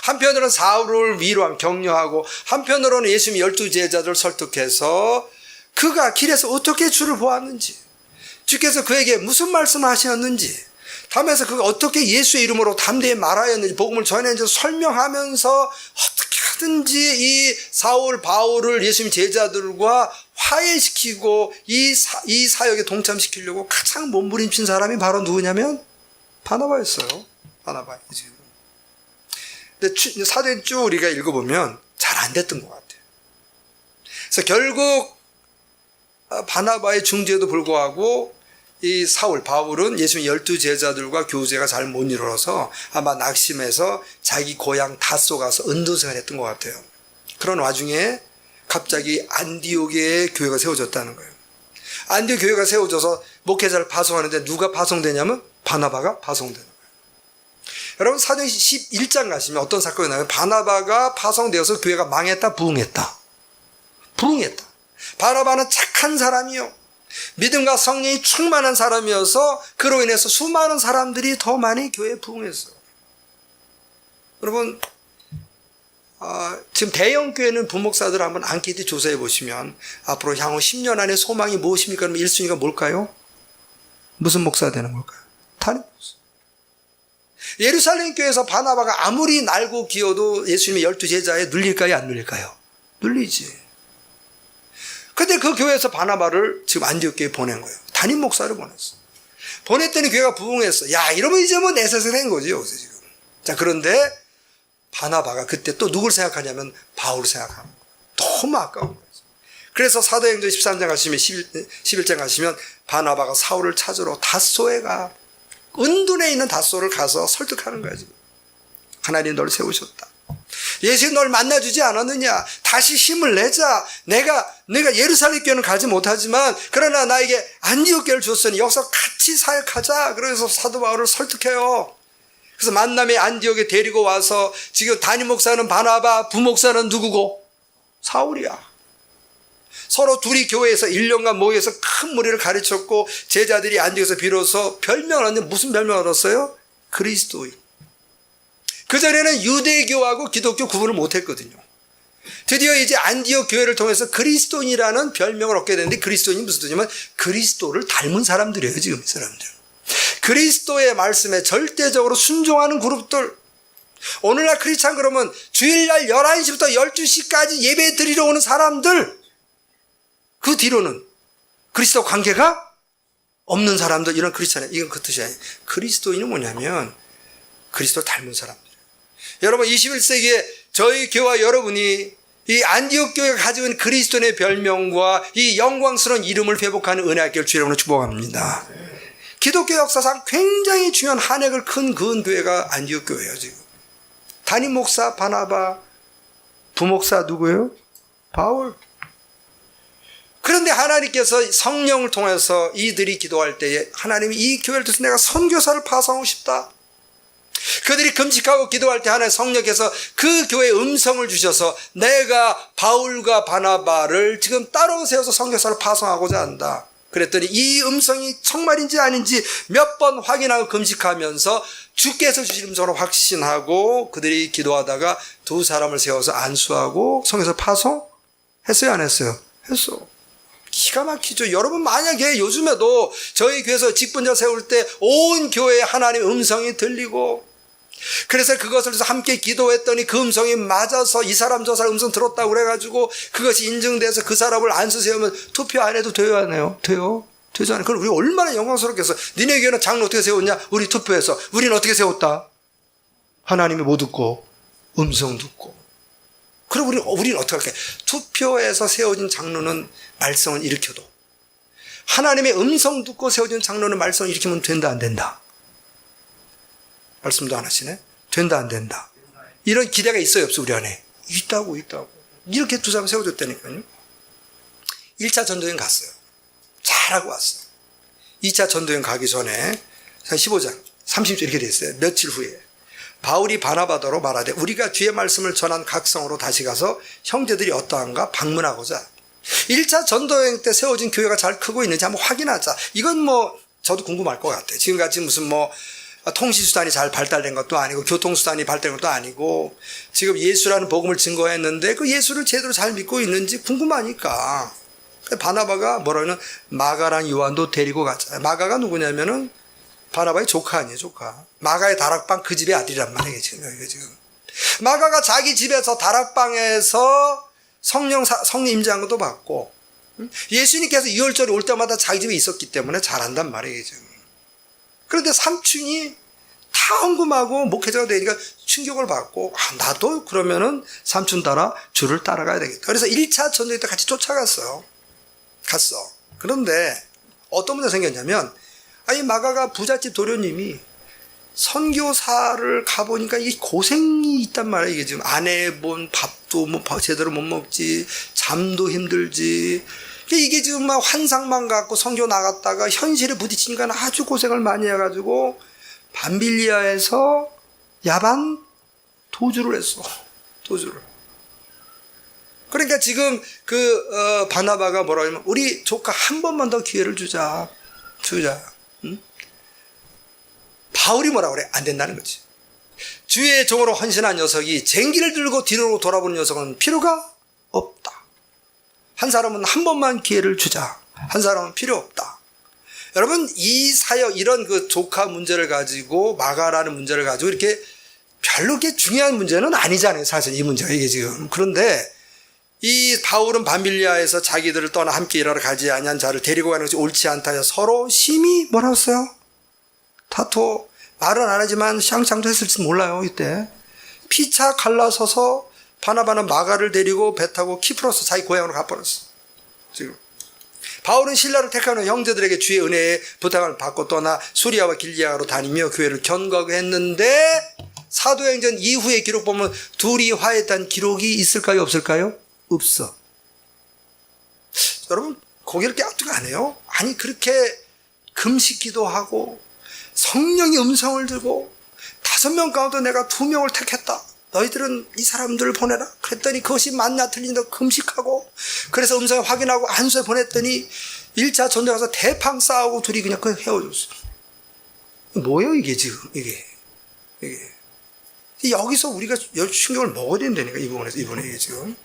한편으로는 사울을 위로하고 격려하고, 한편으로는 예수님 12제자들을 설득해서 그가 길에서 어떻게 주를 보았는지, 주께서 그에게 무슨 말씀을 하셨는지, 다음에서 그가 어떻게 예수의 이름으로 담대히 말하였는지, 복음을 전했는지 설명하면서 어떻게 하든지 이 사울 바울을 예수님 제자들과 화해시키고 이 사역에 동참시키려고 가장 몸부림친 사람이 바로 누구냐면 바나바였어요. 바나바. 근데 사도행 쭉 우리가 읽어보면 잘 안 됐던 것 같아요. 그래서 결국 바나바의 중재에도 불구하고 이 사울 바울은 예수님 12제자들과 교제가 잘 못 이루어서 아마 낙심해서 자기 고향 다소 가서 은둔생활 했던 것 같아요. 그런 와중에 갑자기 안디옥에 교회가 세워졌다는 거예요. 안디옥 교회가 세워져서 목회자를 파송하는데 누가 파송되냐면 바나바가 파송되는 거예요. 여러분 사도행 11장 가시면 어떤 사건이 나면 바나바가 파송되어서 교회가 망했다, 부흥했다. 부흥했다. 바나바는 착한 사람이요, 믿음과 성령이 충만한 사람이어서 그로 인해서 수많은 사람들이 더 많이 교회에 부흥했어요. 여러분 지금 대형 교회는 부목사들 한번 안케이트 조사해 보시면 앞으로 향후 10년 안에 소망이 무엇입니까? 그러면 1순위가 뭘까요? 무슨 목사 되는 걸까요? 담임 목사. 예루살렘 교회에서 바나바가 아무리 날고 기어도 예수님의 12제자에 눌릴까요? 안 눌릴까요? 눌리지. 근데 그 교회에서 바나바를 지금 안디옥 교회에 보낸 거예요. 담임 목사를 보냈어. 보냈더니 교회가 부흥했어. 야, 이러면 이제 뭐 내 세상 된 거지, 여기서 지금. 자, 그런데 바나바가 그때 또 누굴 생각하냐면 바울을 생각하는 거예요. 너무 아까운 거예요. 그래서 사도행전 13장 가시면 11장 가시면 바나바가 사울을 찾으러 다소에 가, 은둔에 있는 다소를 가서 설득하는 거야, 지금. 하나님 널 세우셨다. 예수님 널 만나주지 않았느냐? 다시 힘을 내자. 내가 예루살렘 교회는 가지 못하지만 그러나 나에게 안디옥 교회를 줬으니 여기서 같이 사역하자. 그래서 사도 바울을 설득해요. 그래서 만남의 안디옥에 데리고 와서 지금 담임 목사는 바나바, 부목사는 누구고? 사울이야. 서로 둘이 교회에서 1년간 모여서 큰 무리를 가르쳤고 제자들이 안디옥에서 비로소 별명을 얻는데 무슨 별명을 얻었어요? 그리스도인. 그전에는 유대교하고 기독교 구분을 못했거든요. 드디어 이제 안디옥 교회를 통해서 그리스도인이라는 별명을 얻게 되는데, 그리스도인이 무슨 뜻이냐면 그리스도를 닮은 사람들이에요. 지금 이 사람들 그리스도의 말씀에 절대적으로 순종하는 그룹들. 오늘날 크리스찬 그러면 주일날 11시부터 12시까지 예배 드리러 오는 사람들, 그 뒤로는 그리스도 관계가 없는 사람들, 이런 크리스찬이에요. 이건 그 뜻이 아니에요. 그리스도인은 뭐냐면 그리스도 닮은 사람들. 여러분 21세기에 저희 교회와 여러분이 이 안디옥 교회가 가지고 있는 그리스도인의 별명과 이 영광스러운 이름을 회복하는 은혜학교를 주님으로 축복합니다. 기독교 역사상 굉장히 중요한 한 획을 큰 그은 교회가 안디옥 교회예요. 지금 담임 목사 바나바, 부목사 누구예요? 바울. 그런데 하나님께서 성령을 통해서 이들이 기도할 때에 하나님이 이 교회를 통해서 내가 선교사를 파송하고 싶다. 그들이 금식하고 기도할 때 하나님 성령께서 그 교회에 음성을 주셔서 내가 바울과 바나바를 지금 따로 세워서 선교사를 파송하고자 한다. 그랬더니 이 음성이 정말인지 아닌지 몇 번 확인하고 금식하면서 주께서 주신 음성으로 확신하고 그들이 기도하다가 두 사람을 세워서 안수하고 선교사 파송했어요? 안 했어요? 했어. 기가 막히죠. 여러분 만약에 요즘에도 저희 교회에서 직분자 세울 때 온 교회에 하나님의 음성이 들리고, 그래서 그것을 함께 기도했더니 그 음성이 맞아서 이 사람 저 사람 음성 들었다고 그래가지고 그것이 인증돼서 그 사람을 안수 세우면 투표 안 해도 돼요, 안 해요? 돼요? 되잖아요. 그럼 우리 얼마나 영광스럽겠어. 니네 교회는 장로 어떻게 세웠냐? 우리 투표해서. 우리는 어떻게 세웠다? 하나님이 뭐 듣고? 음성 듣고. 그럼 우리는 어떻게 할까요? 투표해서 세워진 장로는 말썽을 일으켜도, 하나님의 음성 듣고 세워진 장로는 말썽을 일으키면 된다, 안 된다? 말씀도 안 하시네? 된다, 안 된다? 이런 기대가 있어요, 없어, 우리 안에? 있다고. 이렇게 두 사람 세워줬다니까요. 1차 전도여행 갔어요. 잘하고 왔어요. 2차 전도여행 가기 전에 15장 30절 이렇게 돼 있어요. 며칠 후에 바울이 바나바더로 말하되 우리가 주의 말씀을 전한 각 성으로 다시 가서 형제들이 어떠한가 방문하고자 1차 전도여행 때 세워진 교회가 잘 크고 있는지 한번 확인하자. 이건 뭐 저도 궁금할 것 같아요. 지금같이 무슨 뭐 통신수단이 잘 발달된 것도 아니고 교통수단이 발달된 것도 아니고 지금 예수라는 복음을 증거했는데 그 예수를 제대로 잘 믿고 있는지 궁금하니까 바나바가 뭐라는 마가랑 요한도 데리고 가자. 마가가 누구냐면은 바나바의 조카 아니에요, 조카. 마가의 다락방 그 집의 아들이란 말이에요, 지금. 마가가 자기 집에서 다락방에서 성령 임재한 것도 받고 예수님께서 2월절에 올 때마다 자기 집에 있었기 때문에 잘한단 말이에요, 지금. 그런데 삼촌이 다 헌금하고 목회자가 되니까 충격을 받고 나도 그러면은 삼촌 따라 주를 따라가야 되겠다. 그래서 1차 전도회 때 같이 쫓아갔어요. 갔어. 그런데 어떤 문제가 생겼냐면 마가가 부잣집 도련님이 선교사를 가보니까 이 고생이 있단 말이에요. 이게 지금 아내 본 밥도 뭐 제대로 못 먹지, 잠도 힘들지. 이게 지금 막 환상만 갖고 선교 나갔다가 현실에 부딪히니까 아주 고생을 많이 해가지고 밤빌리아에서 야반 도주를 했어. 도주를. 그러니까 지금 바나바가 뭐라 하냐면 우리 조카 한 번만 더 기회를 주자. 응? 바울이 뭐라 그래? 안 된다는 거지. 주의 종으로 헌신한 녀석이 쟁기를 들고 뒤로 돌아보는 녀석은 필요가 없다. 한 사람은 한 번만 기회를 주자. 한 사람은 필요 없다. 여러분, 이 사역, 이런 그 조카 문제를 가지고, 마가라는 문제를 가지고, 이렇게 별로 그렇게 중요한 문제는 아니잖아요. 사실 이 문제가 이게 지금. 그런데, 이 바울은 밤빌리아에서 자기들을 떠나 함께 일하러 가지 아니한 자를 데리고 가는 것이 옳지 않다 해서 서로 심히 뭐라고 했어요? 다투어. 말은 안 하지만 샹샹도 했을지 몰라요, 이때. 피차 갈라서서 바나바는 마가를 데리고 배 타고 키프로스 자기 고향으로 가버렸어. 지금. 바울은 신라를 택하는 형제들에게 주의 은혜의 부탁을 받고 떠나 수리아와 길리아로 다니며 교회를 견고하게 했는데 사도행전 이후의 기록 보면 둘이 화해했다는 기록이 있을까요? 없을까요? 없어. 여러분, 거기를 깨닫지가 안 해요? 아니, 그렇게 금식 기도하고 성령의 음성을 들고 5명 가운데 내가 2명을 택했다. 너희들은 이 사람들을 보내라. 그랬더니 그것이 맞나 틀린다 금식하고 그래서 음성을 확인하고 안수에 보냈더니 1차 전대 가서 대팡 싸우고 둘이 그냥 헤어졌어. 뭐예요 이게 지금 이게. 여기서 우리가 충격을 먹어야 된다니까 이번에 지금.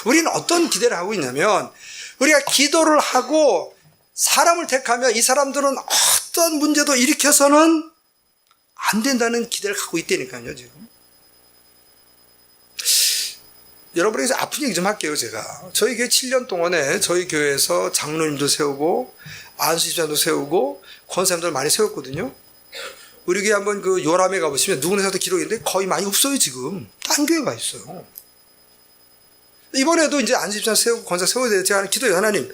우리는 어떤 기대를 하고 있냐면 우리가 기도를 하고 사람을 택하면 이 사람들은 어떤 문제도 일으켜서는 안 된다는 기대를 갖고 있다니까요 지금. 여러분에게서 아픈 얘기 좀 할게요, 제가. 저희 교회 7년 동안에 저희 교회에서 장로님도 세우고, 안수집사도 세우고, 권사님들 많이 세웠거든요. 우리 교회 한번 그 요람에 가보시면 누구네서도 기록인데 거의 많이 없어요, 지금. 딴 교회가 있어요. 이번에도 이제 안수집사 세우고, 권사 세워야 돼. 제가 하는 기도예요, 하나님.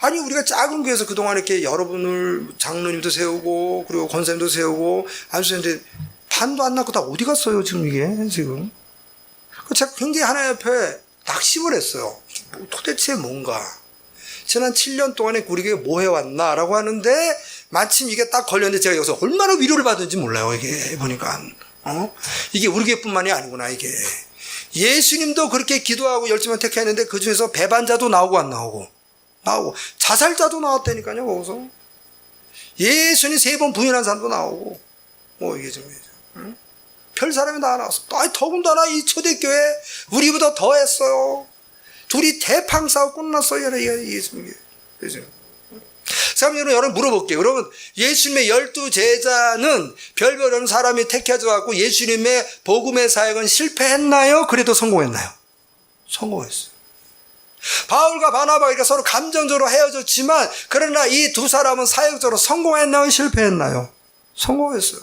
아니, 우리가 작은 교회에서 그동안 이렇게 여러분을 장로님도 세우고, 그리고 권사님도 세우고, 안수집사인데 반도 안 났고 다 어디 갔어요, 지금 이게, 지금. 제가 굉장히 하나님 앞에 낙심을 했어요. 도대체 뭔가. 지난 7년 동안에 우리 교회 뭐 해왔나? 라고 하는데, 마침 이게 딱 걸렸는데 제가 여기서 얼마나 위로를 받은지 몰라요, 이게. 보니까. 이게 우리 교회뿐만이 아니구나, 이게. 예수님도 그렇게 기도하고 열심히 택했는데, 그 중에서 배반자도 나오고 안 나오고. 자살자도 나왔다니까요, 거기서. 예수님 3번 부인한 사람도 나오고. 이게 좀. 별 사람이 다 나왔어. 더군다나 이 초대교회 우리보다 더 했어요. 둘이 대팡 싸우고 끝났어요. 여러분 물어볼게요. 여러분 예수님의 12제자는 별별 없는 사람이 택해져 갖고 예수님의 복음의 사역은 실패했나요? 그래도 성공했나요? 성공했어요. 바울과 바나바가 서로 감정적으로 헤어졌지만 그러나 이 두 사람은 사역적으로 성공했나요? 실패했나요? 성공했어요.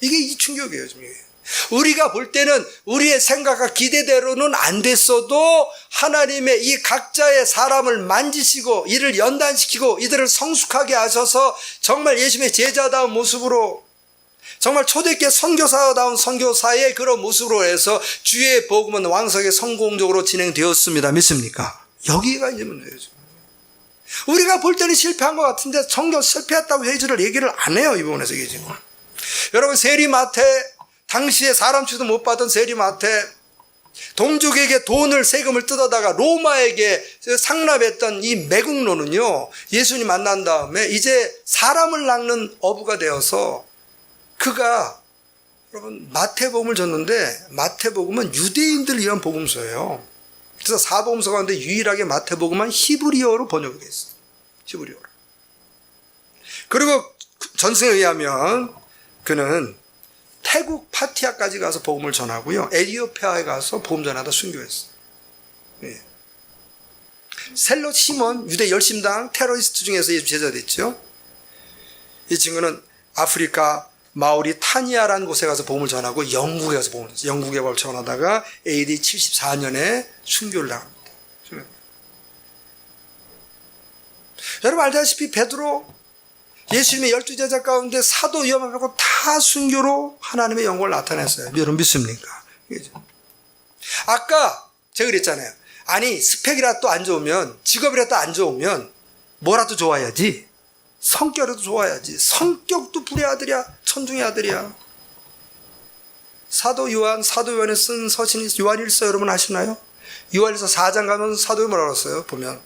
이게 이 충격이에요. 지금. 우리가 볼 때는 우리의 생각과 기대대로는 안 됐어도 하나님의 이 각자의 사람을 만지시고 이를 연단시키고 이들을 성숙하게 하셔서 정말 예수님의 제자다운 모습으로 정말 초대교회 선교사다운 선교사의 그런 모습으로 해서 주의 복음은 왕성하게 성공적으로 진행되었습니다. 믿습니까? 여기가 이제 문제예요. 우리가 볼 때는 실패한 것 같은데 성경 실패했다고 얘기를 안 해요. 이 부분에서 이게 지금. 여러분 세리마태 당시에 사람 취도 못 받은 세리마태 동족에게 돈을 세금을 뜯어다가 로마에게 상납했던 이 매국노는요, 예수님 만난 다음에 이제 사람을 낚는 어부가 되어서 그가 여러분 마태복음을 줬는데 마태복음은 유대인들을 위한 복음서예요. 그래서 사복음서 가운데 유일하게 마태복음은 히브리어로 번역이 되어 있어요. 히브리어로. 그리고 전승에 의하면 그는 태국 파티아까지 가서 복음을 전하고요. 에티오피아에 가서 복음 전하다 순교했어요. 예. 셀롯 시몬 유대 열심당 테러리스트 중에서 예수 제자 됐죠. 이 친구는 아프리카 마오리 타니아라는 곳에 가서 복음을 전하고 영국에 가서 복음을 전했어요. 영국에 복음을 전하다가 AD 74년에 순교를 당합니다. 여러분 알다시피 베드로 예수님의 12제자 가운데 사도 요한 말고 다 순교로 하나님의 영광을 나타냈어요. 여러분 믿습니까? 아까 제가 그랬잖아요. 아니 스펙이라도 안 좋으면 직업이라도 안 좋으면 뭐라도 좋아야지. 성격이라도 좋아야지. 성격도 불의 아들이야. 천중의 아들이야. 사도 요한에 쓴 서신이 요한일서 여러분 아시나요? 요한일서 4장 가면 사도 요한 뭐라고 했어요? 보면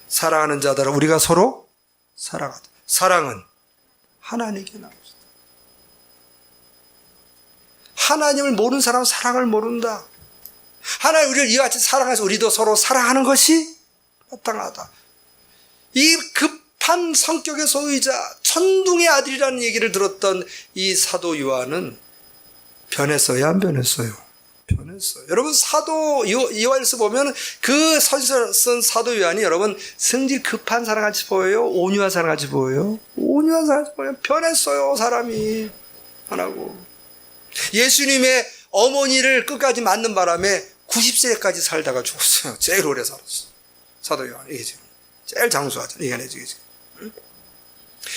사랑하는 자들아 우리가 서로 사랑하자. 사랑은 하나님께 나옵니다. 하나님을 모르는 사람은 사랑을 모른다. 하나님 우리를 이와 같이 사랑해서 우리도 서로 사랑하는 것이 마땅하다. 이 급한 성격의 소유자 천둥의 아들이라는 얘기를 들었던 이 사도 요한은 변했어요? 안 변했어요? 변했어요. 여러분 사도 요한일서 보면 그 서신을 쓴 사도 요한이 여러분 성질 급한 사람같이 보여요? 온유한 사람같이 보여요? 온유한 사람같이 보여요? 변했어요. 사람이 하나고 예수님의 어머니를 끝까지 맞는 바람에 90세까지 살다가 죽었어요. 제일 오래 살았어요. 사도 요한 이게 지금 제일 장수하잖아요. 이게 지금.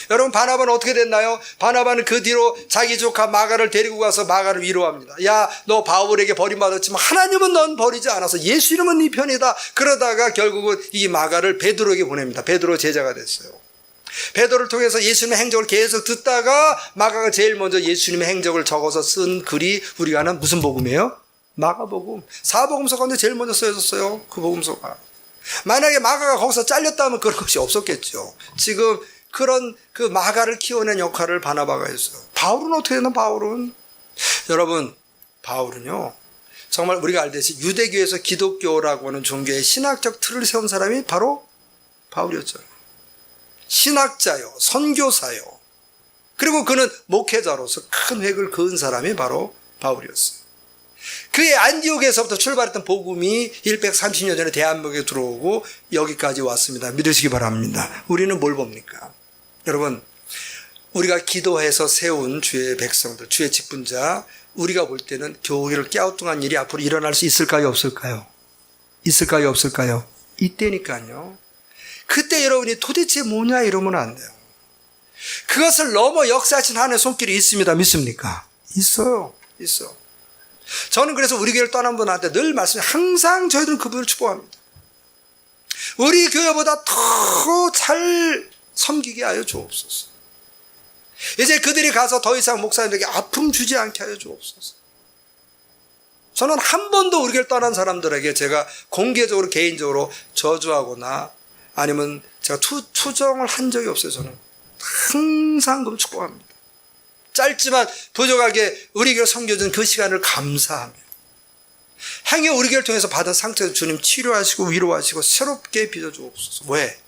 여러분 바나바는 어떻게 됐나요? 바나바는 그 뒤로 자기 조카 마가를 데리고 가서 마가를 위로합니다. 야, 너 바울에게 버림받았지만 하나님은 넌 버리지 않아서 예수 이름은 네 편이다. 그러다가 결국은 이 마가를 베드로에게 보냅니다. 베드로 제자가 됐어요. 베드로를 통해서 예수님의 행적을 계속 듣다가 마가가 제일 먼저 예수님의 행적을 적어서 쓴 글이 우리가 아는 무슨 복음이에요? 마가복음. 사복음서 가운데 제일 먼저 쓰여졌어요. 그 복음서가. 만약에 마가가 거기서 잘렸다면 그런 것이 없었겠죠. 지금 그런 그 마가를 키워낸 역할을 바나바가 했어요. 바울은 어떻게 되나? 바울은 여러분 바울은요 정말 우리가 알듯이 유대교에서 기독교라고 하는 종교의 신학적 틀을 세운 사람이 바로 바울이었죠. 신학자요, 선교사요. 그리고 그는 목회자로서 큰 획을 그은 사람이 바로 바울이었어요. 그의 안디옥에서부터 출발했던 복음이 130년 전에 대한민국에 들어오고 여기까지 왔습니다. 믿으시기 바랍니다. 우리는 뭘 봅니까? 여러분 우리가 기도해서 세운 주의 백성들, 주의 직분자, 우리가 볼 때는 교회를 깨우뚱한 일이 앞으로 일어날 수 있을까요? 없을까요? 있을까요? 없을까요? 이때니까요. 그때 여러분이 도대체 뭐냐 이러면 안 돼요. 그것을 넘어 역사하신 하나님의 손길이 있습니다. 믿습니까? 있어요. 있어. 저는 그래서 우리 교회를 떠난 분한테 늘 말씀해요. 항상 저희들은 그분을 축복합니다. 우리 교회보다 더 잘 섬기게 하여 주옵소서. 이제 그들이 가서 더 이상 목사님에게 아픔 주지 않게 하여 주옵소서. 저는 한 번도 우리 교회를 떠난 사람들에게 제가 공개적으로 개인적으로 저주하거나 아니면 제가 투정을 한 적이 없어요. 저는 항상 그분 축복합니다. 짧지만 부족하게 우리 교회를 섬겨준 그 시간을 감사하며 행여 우리 교회를 통해서 받은 상처에서 주님 치료하시고 위로하시고 새롭게 빚어주옵소서. 왜?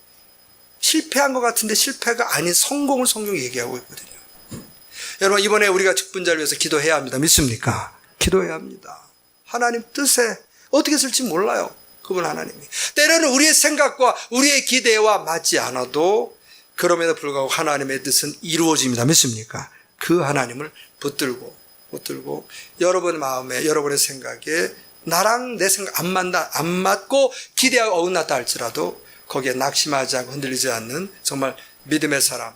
실패한 것 같은데 실패가 아닌 성공을 성경이 얘기하고 있거든요. 여러분 이번에 우리가 직분자를 위해서 기도해야 합니다. 믿습니까? 기도해야 합니다. 하나님 뜻에 어떻게 쓸지 몰라요. 그분 하나님이. 때로는 우리의 생각과 우리의 기대와 맞지 않아도 그럼에도 불구하고 하나님의 뜻은 이루어집니다. 믿습니까? 그 하나님을 붙들고 여러분의 마음에 여러분의 생각에 나랑 내 생각 안 맞고 기대하고 어긋났다 할지라도 거기에 낙심하지 않고 흔들리지 않는 정말 믿음의 사람,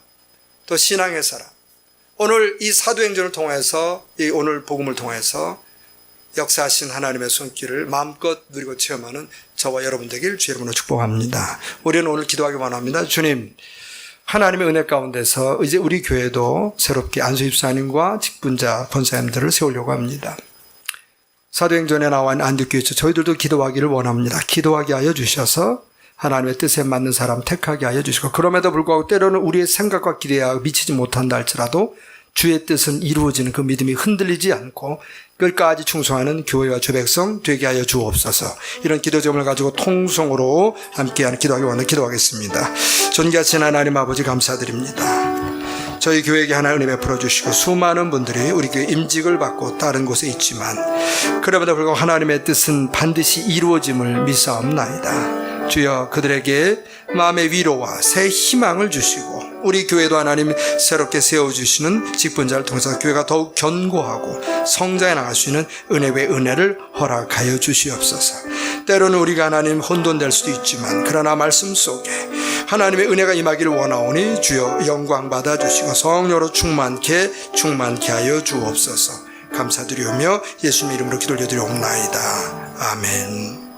또 신앙의 사람. 오늘 이 사도행전을 통해서, 이 오늘 복음을 통해서 역사하신 하나님의 손길을 마음껏 누리고 체험하는 저와 여러분 되길 주의 이름으로 축복합니다. 우리는 오늘 기도하기 원합니다. 주님, 하나님의 은혜 가운데서 이제 우리 교회도 새롭게 안수집사님과 직분자 권사님들을 세우려고 합니다. 사도행전에 나와 있는 안디옥교회죠. 저희들도 기도하기를 원합니다. 기도하게 하여 주셔서 하나님의 뜻에 맞는 사람 택하게 하여 주시고, 그럼에도 불구하고 때로는 우리의 생각과 기대에 미치지 못한다 할지라도 주의 뜻은 이루어지는 그 믿음이 흔들리지 않고 끝까지 충성하는 교회와 주 백성 되게 하여 주옵소서. 이런 기도 제목을 가지고 통성으로 함께하는 기도하기 원해 기도하겠습니다. 존귀하신 하나님 아버지 감사드립니다. 저희 교회에게 하나 은혜 베풀어 주시고, 수많은 분들이 우리 교회 임직을 받고 다른 곳에 있지만 그럼에도 불구하고 하나님의 뜻은 반드시 이루어짐을 믿사옵나이다. 주여, 그들에게 마음의 위로와 새 희망을 주시고 우리 교회도 하나님 새롭게 세워주시는 직분자를 통해서 교회가 더욱 견고하고 성장해 나갈 수 있는 은혜 외 은혜를 허락하여 주시옵소서. 때로는 우리가 하나님 혼돈될 수도 있지만 그러나 말씀 속에 하나님의 은혜가 임하기를 원하오니 주여 영광 받아주시고 성령으로 충만케 하여 주옵소서. 감사드리오며 예수님 이름으로 기도 올려드리옵나이다. 아멘.